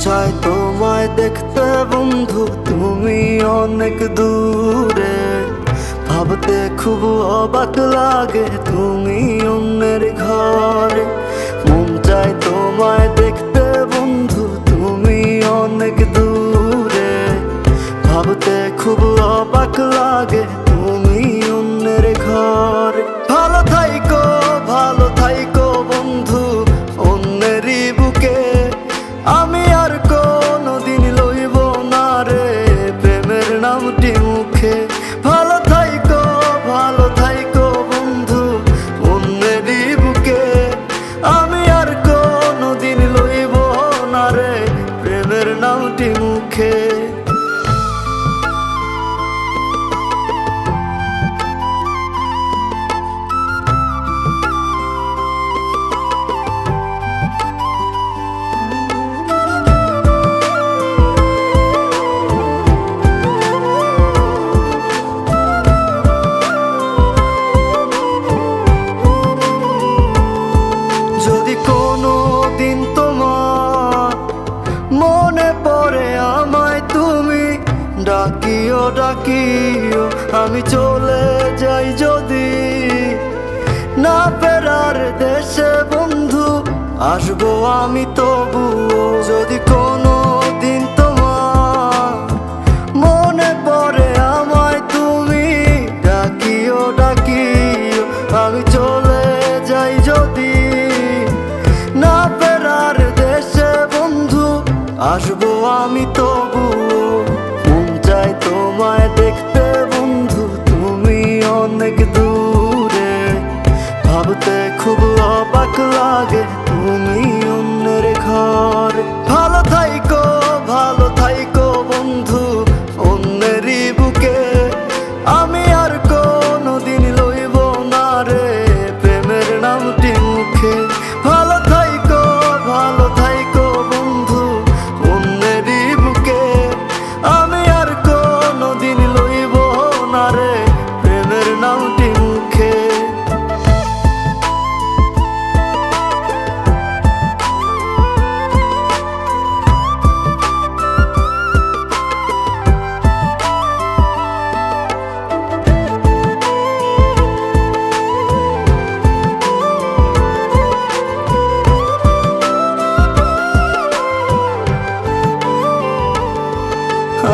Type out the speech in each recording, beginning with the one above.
চায় তোমায় দেখতে বন্ধু, তুমি অনেক দূরে। ভাবতে খুব অবাক লাগে তুমি অন্যের ঘরে। মন চায় তোমায় দেখতে বন্ধু, তুমি অনেক দূরে। ভাবতে খুব অবাক লাগে তুমি অন্যের ঘরে। ভালো থাইকো বন্ধু অন্যেরই বুকে। আমি আর কোনদিন লইব না রে প্রেমের নামটি মুখে। ভালো থাইকো বন্ধু অন্যেরই বুকে। আমি আর কোনদিন লইব না রে প্রেমের নামটি মুখে। যদি কোনো দিন তোমার মনে পড়ে আমায় তুমি ডাকিও আমি চলে যাই যদি না ফেরার দেশে বন্ধু, আসবো আমি তবুও। যদি কোনো দিন তোমার মনে পড়ে আমায় তুমি ডাকিও আমি চলে যাই যদি না ফেরার দেশে বন্ধু, আসবো আমি তবুও। মন চায় তোমায় দেখতে বন্ধু, তুমি অনেক দূরে। ভাবতে খুব অবাক লাগে তুমি অন্যের ঘরে। ভালো থাইকো বন্ধু অন্যেরই বুকে। আমি আর কোনদিন লইব না রে প্রেমের নামটি মুখে। ভালো থাইকো বন্ধু অন্যেরই বুকে। আমি আর কোনদিন লইব না রে প্রেমের নামটি মুখে।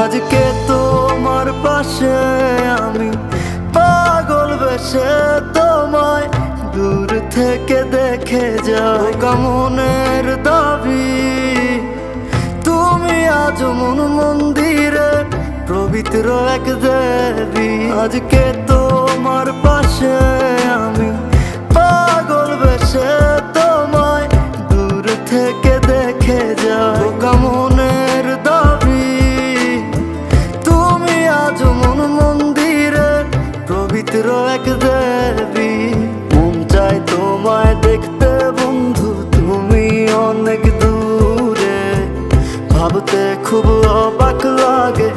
আজকে তোমার পাশে আমি পাগল বেশে তোমায় দূর থেকে দেখে যাই। মনের দাবি তুমি আজ মন মন্দিরে পবিত্র এক দেবী। আজকে তোমার পাশে আমি পাগল বেশে তোমায় দূর থেকে দেখে যাই। মনের দাবি তুমি আজ মন মন্দিরে পবিত্র এক দেবী। মন চায় তোমায় দেখতে বন্ধু, তুমি অনেক দূরে। ভাবতে খুব অবাক লাগে